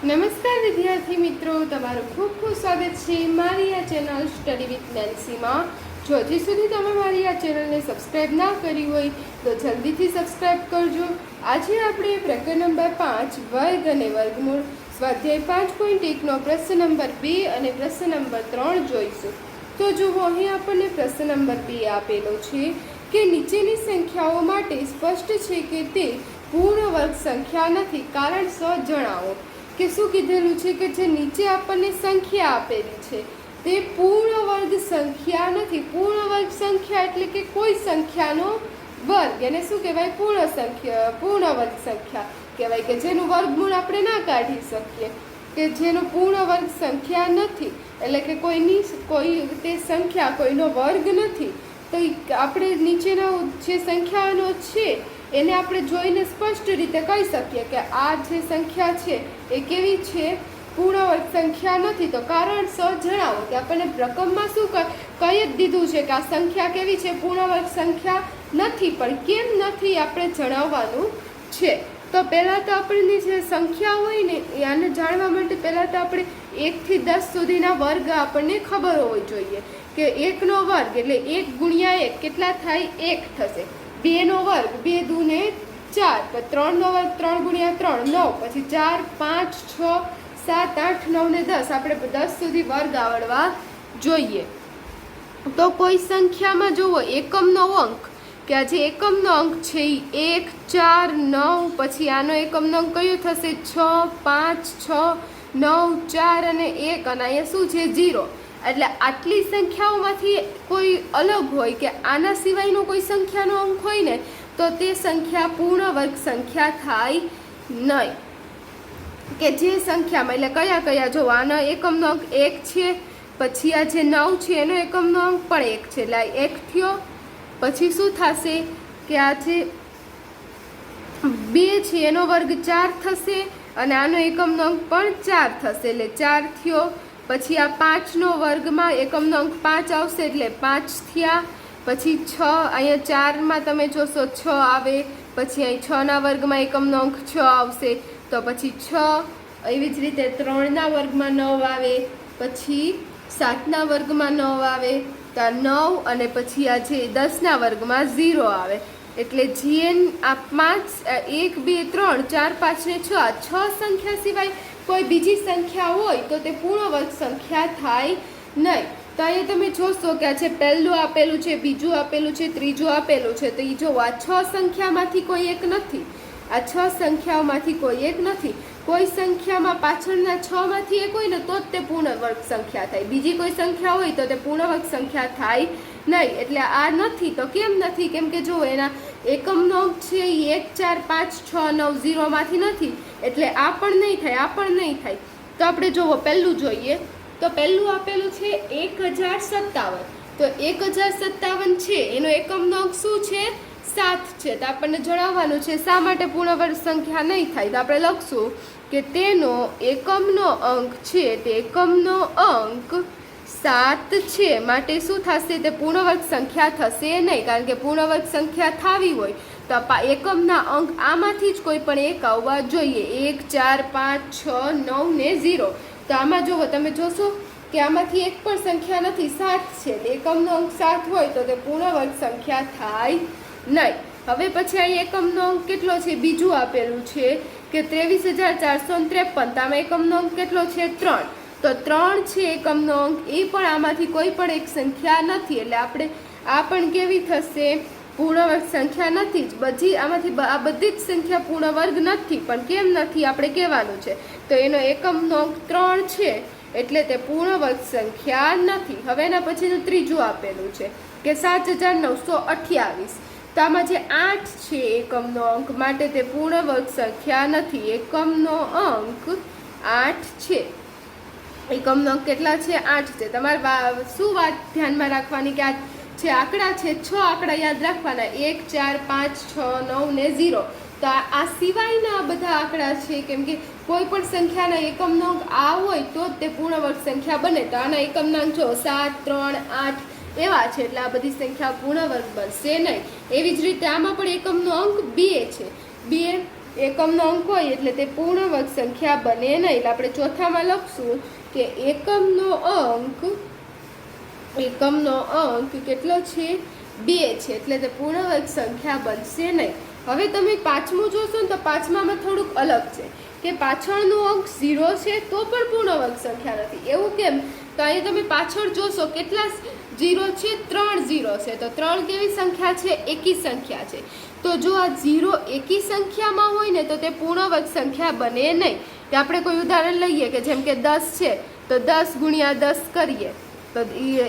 નમસ્કાર વિદ્યાર્થી મિત્રો, તમારું ખૂબ ખૂબ સ્વાગત છે મારી આ ચેનલ સ્ટડી વિથ નેન્સીમાં। જો હજી સુધી તમે મારી આ ચેનલને સબસ્ક્રાઈબ ના કરી હોય તો જલ્દીથી સબસ્ક્રાઈબ કરજો। આજે આપણે પ્રકરણ નંબર 5 વર્ગ અને વર્ગમૂળ સ્વાધ્યાય 5.1નો પ્રશ્ન નંબર 2 અને પ્રશ્ન નંબર 3 જોઈશું। તો જુઓ, અહીં આપણને પ્રશ્ન નંબર 2 આપેલો છે કે નીચેની સંખ્યાઓ માટે સ્પષ્ટ છે કે તે પૂર્ણ વર્ગ સંખ્યા નથી, કારણ જણાવો। કે શું કીધેલું છે કે જે નીચે આપણને સંખ્યા આપેલી છે તે પૂર્ણ વર્ગ સંખ્યા નથી। પૂર્ણ વર્ગ સંખ્યા એટલે કે કોઈ સંખ્યાનો વર્ગ, એને શું કહેવાય? પૂર્ણ વર્ગ સંખ્યા કહેવાય, કે જેનું વર્ગમૂળ આપણે ના કાઢી શકીએ, કે જેનો પૂર્ણ વર્ગ સંખ્યા નથી, એટલે કે કોઈ તે સંખ્યા કોઈનો વર્ગ નથી। તો આપણે નીચેના જે સંખ્યાનો છે એને આપણે જોઈને સ્પષ્ટ રીતે કહી શકીએ કે આ જે સંખ્યા છે એ કેવી છે? પૂર્ણ વર્ગ સંખ્યા નથી। તો કારણ જણાવો, કે આપણને રકમમાં શું કહી જ દીધું છે કે આ સંખ્યા કેવી છે? પૂર્ણ વર્ગ સંખ્યા નથી, પણ કેમ નથી આપણે જણાવવાનું છે। તો પહેલાં તો આપણને જે સંખ્યા હોય ને આને જાણવા માટે પહેલાં તો આપણે 1 થી 10 સુધીના વર્ગ આપણને ખબર હોવી જોઈએ, કે 1નો વર્ગ એટલે 1 ગુણ્યા 1 કેટલા થાય? 1 થશે। 2નો વર્ગ 2 દૂને 4, 3નો વર્ગ 3 ગુણ્યા 3 9, પછી 4 5 6 7 8 9 ને 10, આપણે 10 સુધી વર્ગ આવડવા જોઈએ। તો કોઈ સંખ્યામાં જુઓ એકમનો અંક, કે આ જે એકમનો અંક છે એ 1 4 9, પછી આનો એકમનો અંક કયો થશે? 6 5 6 9 4 અને 1, અને અહીંયા શું છે? 0। એટલે આટલી સંખ્યાઓમાંથી કોઈ અલગ હોય, કે આના સિવાયનો કોઈ સંખ્યાનો અંક હોય ને તો તે સંખ્યા પૂર્ણ વર્ગ સંખ્યા થાય નહીં। કે જે સંખ્યામાં, એટલે કયા કયા? જો આનો એકમનો અંક 1 છે, પછી આ જે 9 છે એનો એકમનો અંક પણ 1 છે, એટલે 1 થયો। પછી શું થશે કે આ જે 2 છે એનો વર્ગ 4 થશે, અને આનો એકમનો અંક પણ 4 થશે, એટલે 4 થયો। પછી આ 5નો વર્ગમાં એકમનો અંક 5 આવશે, એટલે 5 થયા। પછી 6, અહીંયા 4માં તમે જોશો 6 આવે, પછી અહીં 6ના વર્ગમાં એકમનો અંક 6 આવશે, તો પછી 6। એવી જ રીતે 3ના વર્ગમાં 9 આવે, પછી 7ના વર્ગમાં 9 આવે, તો આ 9, અને પછી આ જે 10ના વર્ગમાં 0 આવે। એટલે જે આ 5 1 2 3 4 5 ને 6 આ 6 સંખ્યા સિવાય કોઈ બીજી સંખ્યા હોય તો તે પૂર્ણ વર્ગ સંખ્યા થાય નહીં। તો અહીંયા તમે જોશો કે આ જે પહેલું આપેલું છે, બીજું આપેલું છે, ત્રીજું આપેલું છે, તો એ જો આ 6 સંખ્યામાંથી કોઈ એક નથી, આ 6 સંખ્યાઓમાંથી કોઈ એક નથી। કોઈ સંખ્યામાં પાછળના 6માંથી એક હોય ને તો જ તે પૂર્ણ વર્ગ સંખ્યા થાય, બીજી કોઈ સંખ્યા હોય તો તે પૂર્ણ વર્ગ સંખ્યા થાય નહીં। એટલે આ નથી, તો કેમ નથી? કેમ કે જો એના એકમનો અંક છે એ 1 4 5 6 9 0માંથી નથી, એટલે આ પણ નહીં થાય, આ પણ નહીં થાય। તો આપણે જુઓ, પહેલું જોઈએ, તો પહેલું આપેલું છે 1057, તો 1057 છે એનો એકમનો અંક શું છે? 7 છે। તો આપણને જણાવવાનું છે શા માટે પૂર્ણ વર્ગ સંખ્યા નહીં થાય। તો આપણે લખશું કે તેનો એકમનો અંક છે, તે એકમનો અંક 7 છે, માટે શું થશે? તે પૂર્ણ વર્ગ સંખ્યા થશે નહીં, કારણ કે પૂર્ણ વર્ગ સંખ્યા થવી હોય તો એકમના અંક આમાંથી જ કોઈ પણ એક આવવા જોઈએ, 1 4 5 6 9 ને 0। તો આમાં જુઓ, તમે જોશો કે આમાંથી એક પણ સંખ્યા નથી, 7 છે, એકમનો અંક 7 હોય તો તે પૂર્ણ વર્ગ સંખ્યા થાય નહીં। હવે પછી અહીં એકમનો અંક કેટલો છે? બીજું આપેલું છે કે 23,453, તો આમાં એકમનો અંક કેટલો છે? 3, તો 3 છે એકમનો અંક, એ પણ આમાંથી કોઈ પણ એક સંખ્યા નથી, એટલે આપણે આ પણ કેવી થશે? પૂર્ણ વર્ગ સંખ્યા નથી જ। આમાંથી આ બધી જ સંખ્યા પૂર્ણ વર્ગ નથી, પણ કેમ નથી આપણે કહેવાનું છે। તો એનો એકમનો અંક 3 છે, એટલે તે પૂર્ણ વર્ગ સંખ્યા નથી। હવે એના પછીનું ત્રીજું આપેલું છે કે 7,928, તો આમાં જે 8 છે એકમનો અંક, માટે તે પૂર્ણ વર્ગ સંખ્યા નથી। એકમનો અંક 8 છે, એકમનો અંક કેટલા છે? 8 છે। તમારે શું વાત ધ્યાનમાં રાખવાની કે આ જે આંકડા છે 6 આંકડા યાદ રાખવાના, 1 4 5 6 9 ને 0। તો આ સિવાયના બધા આંકડા છે, કેમ કે કોઈ પણ સંખ્યાના એકમનો અંક આ હોય તો જ તે પૂર્ણ વર્ગ સંખ્યા બને। તો આના એકમના અંક જો 7 3 8 એવા છે, એટલે આ બધી સંખ્યા પૂર્ણ વર્ગ બનશે નહીં। એવી જ રીતે આમાં પણ એકમનો અંક 2 છે, 2 એકમનો અંક હોય એટલે તે પૂર્ણ વર્ગ સંખ્યા બને નહીં. એટલે આપણે ચોથામાં લખશું કે એકમનો અંક કેટલો છે? 2 છે, એટલે તે પૂર્ણ વર્ગ સંખ્યા બનશે નહીં. હવે તમે પાંચમું જોશો ને તો પાંચમામાં થોડુંક અલગ છે કે પાછળનો અંક 0 છે તો પણ પૂર્ણ વર્ગ સંખ્યા નથી. એવું કેમ? તો અહીંયા તમે પાછળ જોશો કેટલા 0 છે? 3 0 છે. તો 3 કેવી સંખ્યા છે? એકી સંખ્યા છે. તો જો આ 0 એકી સંખ્યામાં હોય ને તો તે પૂર્ણ વર્ગ સંખ્યા બને નહીં. તો આપણે કોઈ ઉદાહરણ લઈએ કે જેમ કે 10 છે તો 10 ગુણ્યા 10 કરીએ તો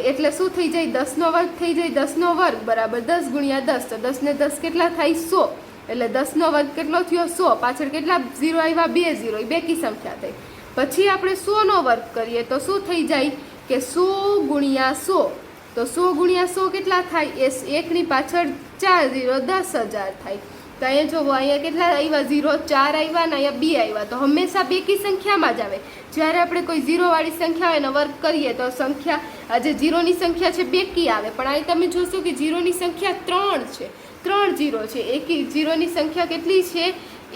એટલે શું થઈ જાય? 10નો વર્ગ થઈ જાય. 10નો વર્ગ બરાબર 10 ગુણ્યા 10. તો 10 ને 10 કેટલા થાય? 100. એટલે 10નો વર્ગ કેટલો થયો? 100. પાછળ કેટલા 0 આવ્યા? 2 0. એ બેકી સંખ્યા થઈ. પછી આપણે 100નો વર્ગ કરીએ તો શું થઈ જાય કે 100 ગુણ્યા 100. તો 100 ગુણ્યા 100 કેટલા થાય? એ 1ની પાછળ 4 0 10,000 થાય. તો અહીંયા જોવો, અહીંયા કેટલા આવ્યા? 0 4 આવ્યા ને અહીંયા 2 આવ્યા. તો હંમેશા બેકી સંખ્યામાં જ આવે. જ્યારે આપણે કોઈ 0 વાળી સંખ્યા હોય એનો વર્ગ કરીએ તો સંખ્યા આ જે 0ની સંખ્યા છે બેકી આવે. પણ અહીં તમે જોશો કે 0ની સંખ્યા 3 છે. 3 0 છે. એકી 0ની સંખ્યા કેટલી છે?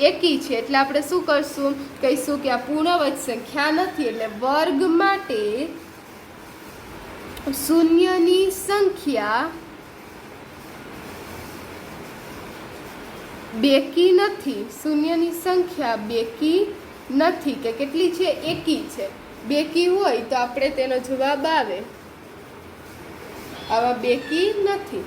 એકી છે. એટલે આપણે શું કરશું? કહીશું કે આ પૂર્ણ વર્ગ સંખ્યા નથી. એટલે વર્ગ માટે શૂન્યની સંખ્યા બેકી નથી. શૂન્યની સંખ્યા બેકી નથી. કે કેટલી છે? એકી છે. બેકી હોય તો આપણે તેનો જવાબ આવે આવા બેકી નથી.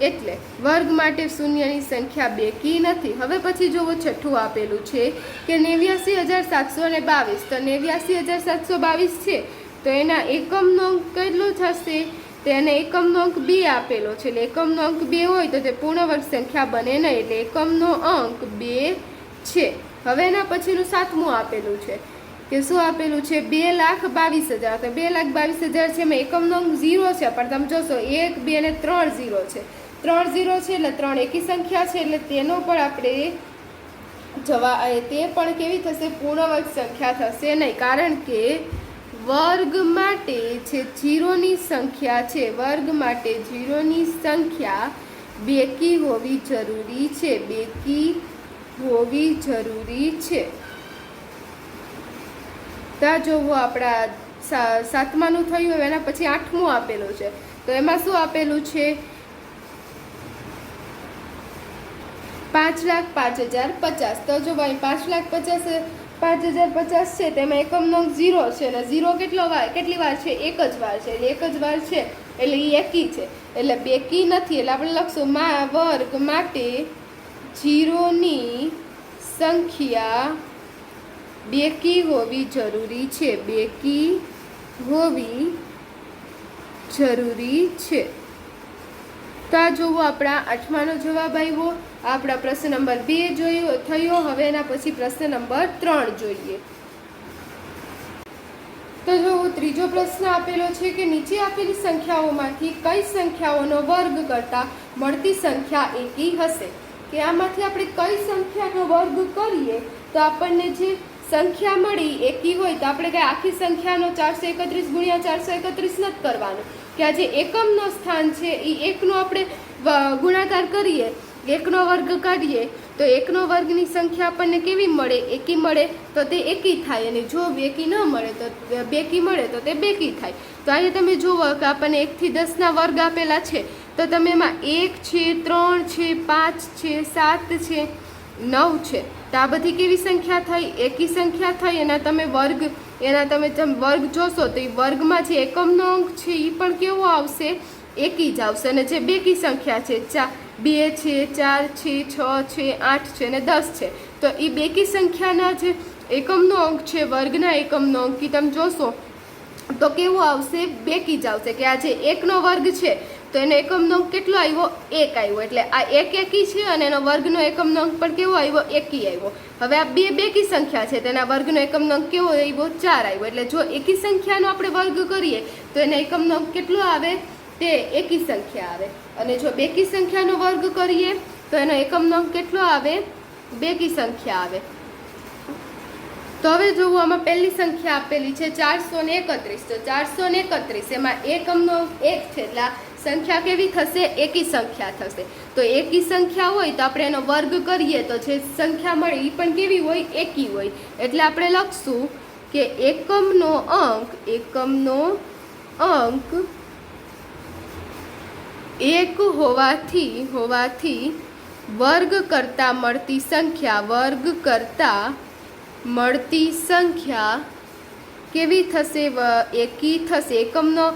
એટલે વર્ગ માટે શૂન્યની સંખ્યા બેકી નથી. હવે પછી જોવો છઠ્ઠું આપેલું છે કે 89,722. તો 89,722 છે તો એના એકમનો અંક કેટલો થશે? તો એને એકમનો અંક 2 આપેલો છે. એટલે એકમનો અંક 2 હોય તો તે પૂર્ણ વર્ગ સંખ્યા બને નહીં. એટલે એકમનો અંક 2 છે. હવે એના પછીનું સાતમું આપેલું છે કે શું આપેલું છે? 2,22,000. તો 2,22,000 છે એમાં એકમનો અંક 0 છે. પણ તમે જોશો 1 2 અને 3 0 છે. 3 0 છે એટલે 3 એકી સંખ્યા છે. એટલે તેનો પણ આપણે તે પણ કેવી થશે? પૂર્ણ વર્ગ સંખ્યા થશે નહીં. કારણ કે વર્ગ માટે છે 0ની સંખ્યા છે. વર્ગ માટે 0ની સંખ્યા બેકી હોવી જરૂરી છે. બેકી હોવી જરૂરી છે. ત્યાં જોવો આપણા સાતમાનું થયું. હવે એના પછી આઠમું આપેલું છે. તો એમાં શું આપેલું છે? 5,05,050. તો જો ભાઈ 5,05,050 છે તેમાં એકમનો અંક 0 છે અને 0 કેટલી વાર છે? એક જ વાર છે. એટલે એક જ વાર છે એટલે એ એકી છે. એટલે બેકી નથી. એટલે આપણે લખશું વર્ગ માટે 0ની સંખ્યા બેકી હોવી જરૂરી છે. બેકી હોવી જરૂરી છે. તો આ જોવો આપણા આઠમાનો જવાબ આવ્યો. આપણા પ્રશ્ન નંબર 2 થયો. હવે એના પછી પ્રશ્ન નંબર 3 જોઈએ. તો જો ત્રીજો પ્રશ્ન આપેલો છે કે નીચે આપેલી સંખ્યાઓમાંથી કઈ સંખ્યાઓનો વર્ગ કરતા મળતી સંખ્યા એકી હશે? કે આમાંથી આપણે કઈ સંખ્યાનો વર્ગ કરીએ તો આપણને જે સંખ્યા મળી એકી હોય. તો આપણે કઈ આખી સંખ્યાનો 431 ગુણ્યા 431 નથી કરવાનું. કે આ જે એકમનો સ્થાન છે એ એકનો આપણે ગુણાકાર કરીએ, એકનો વર્ગ કાઢીએ તો એકનો વર્ગની સંખ્યા આપણને કેવી મળે? એકી મળે. તો તે એકી થાય. અને જો બેકી ન મળે તો બેકી મળે તો તે બેકી થાય. તો અહીંયા તમે જુઓ કે આપણને 1 થી 10ના વર્ગ આપેલા છે. તો તમે એમાં 1 છે, 3 છે, 5 છે, 7 છે, 9 છે. તો આ બધી કેવી સંખ્યા થઈ? એકી સંખ્યા થઈ. એના તમે વર્ગ જોશો તો એ વર્ગમાં જે એકમનો અંક છે એ પણ કેવો આવશે? એકી જ આવશે. અને જે બેકી સંખ્યા છે 2 છે, 4 છે, 6 છે, 8 છે અને 10 છે. તો એ બેકી સંખ્યાના જે એકમનો અંક છે, વર્ગના એકમનો અંક તમે જોશો તો કેવો આવશે? બેકી જ આવશે. કે આ જે એકનો વર્ગ છે તો એનો એકમનો અંક કેટલો આવ્યો? 1 આવ્યો. એટલે આ એક એકી છે અને એનો વર્ગનો એકમનો અંક પણ કેવો આવ્યો? એકી આવ્યો. હવે આ બે બેકી સંખ્યા છે તેના વર્ગનો એકમનો અંક કેવો આવ્યો? 4 આવ્યો. એટલે જો એકી સંખ્યાનો આપણે વર્ગ કરીએ તો એના એકમનો અંક કેટલો આવે? તે એકી સંખ્યા આવે. અને જો બેકી સંખ્યાનો વર્ગ કરીએ તો એનો એકમનો અંક કેટલો આવે? બેકી સંખ્યા આવે. તો હવે જોવું, આમાં પહેલી સંખ્યા આપેલી છે 431. તો 431 એમાં એકમનો અંક 1 છે એટલે સંખ્યા કેવી થશે? એકી સંખ્યા થશે. તો એકી સંખ્યા હોય તો આપણે એનો વર્ગ કરીએ તો જે સંખ્યા મળે એ પણ કેવી હોય? એકી હોય. એટલે આપણે લખશું કે એકમનો અંક એક હોવાથી વર્ગ કરતા મળતી સંખ્યા કેવી થશે? એકી થશે. એકમનો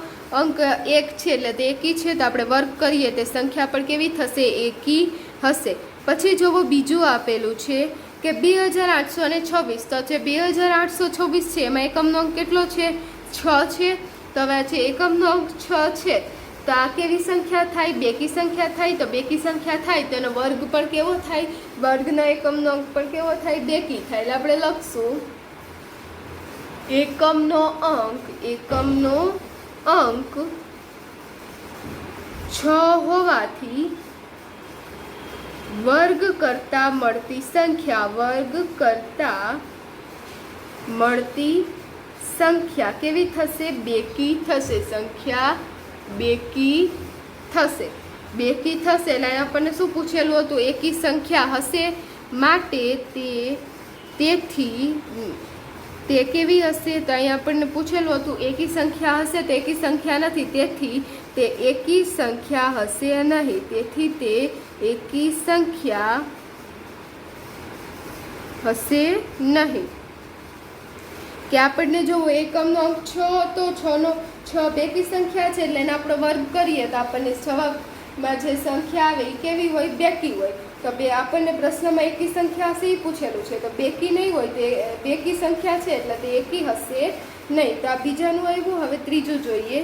અંક 1 છે એટલે તે એકી છે, તો આપણે વર્ગ કરીએ તે સંખ્યા પણ કેવી થશે? એકી હશે. પછી જોવો બીજું આપેલું છે કે 2826, તો જે 2826 છે એમાં એકમનો અંક કેટલો છે? 6 છે. તો હવે જે એકમનો અંક 6 છે તો આ કેવી સંખ્યા થાય? બેકી સંખ્યા થાય. તો બેકી સંખ્યા થાય તો એનો વર્ગ પણ કેવો થાય? વર્ગના એકમનો અંક પણ કેવો થાય? બેકી થાય. એટલે આપણે લખશું એકમનો અંક 6 હોવાથી વર્ગ કરતા મળતી સંખ્યા કેવી થશે? બેકી થશે. સંખ્યા બેકી થશે. એટલે આપણને શું પૂછેલું હતું? એકી સંખ્યા હશે માટે તેથી તે કેવી હશે? તો અહીંયા આપણને પૂછેલું હતું એકી સંખ્યા હશે, તો એકી સંખ્યા નથી, તેથી તે એકી સંખ્યા હશે નહીં. તેથી તે એકી સંખ્યા હશે નહીં. કે આપણને જો એકમનો અંક 6 હતો, 6 બેકી સંખ્યા છે એટલે એને આપણે વર્ગ કરીએ તો આપણને જવાબમાં જે સંખ્યા આવે એ કેવી હોય? બેકી હોય. તો આપણને પ્રશ્નમાં એકી સંખ્યા હશે એ પૂછેલું છે, તો બેકી નહીં હોય, તે બેકી સંખ્યા છે એટલે તે એકી હશે નહીં. તો આ બીજાનું આવ્યું. હવે ત્રીજું જોઈએ.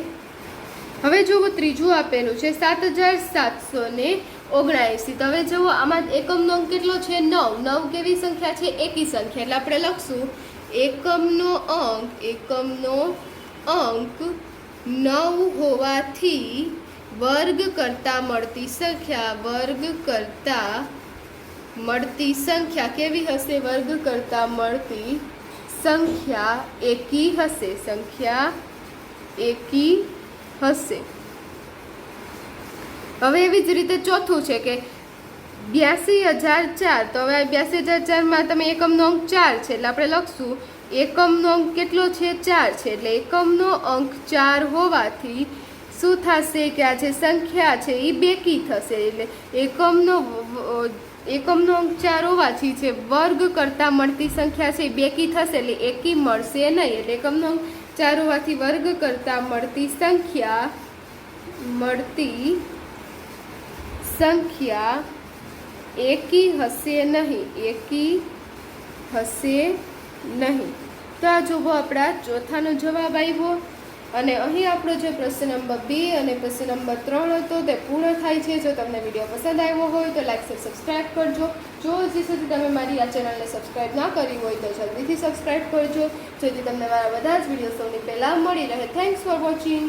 હવે જુઓ ત્રીજું આપેલું છે 7779. તો હવે જુઓ આમાં એકમનો અંક કેટલો છે? 9. 9 કેવી સંખ્યા છે? એકી સંખ્યા. એટલે આપણે લખશું એકમનો અંક 9 હોવાથી વર્ગ કરતા મળતી સંખ્યા કેવી હશે? વર્ગ કરતા મળતી સંખ્યા એકી હશે. સંખ્યા એકી હશે. હવે એવી જ રીતે ચોથું છે કે 82004. તો હવે 82004 તમે એકમનો અંક 4 છે એટલે આપણે લખશું એકમનો અંક કેટલો છે? 4 છે. એટલે એકમનો અંક 4 હોવાથી શું થશે? કે આ જે સંખ્યા છે એ બેકી થશે. એટલે એકમનો અંક 4 હોવાથી જે વર્ગ કરતા મળતી સંખ્યા છે એ બેકી થશે, એટલે એકી મળશે નહીં. એટલે એકમનો અંક 4 હોવાથી વર્ગ કરતા મળતી સંખ્યા એકી હશે નહીં. તો આ જુઓ આપણા ચોથાનો જવાબ આવ્યો. અને અહીં આપણો જે પ્રશ્ન નંબર 2 અને પ્રશ્ન નંબર 3 હતો તે પૂર્ણ થાય છે. જો તમને વિડીયો પસંદ આવ્યો હોય તો લાઈક શેર સબસ્ક્રાઈબ કરજો. જો હજી સુધી તમે મારી આ ચેનલને સબસ્ક્રાઈબ ના કરી હોય તો જલ્દીથી સબસ્ક્રાઈબ કરજો, જેથી તમને મારા બધા જ વિડીયો સૌથી પહેલાં મળી રહે. Thanks for watching.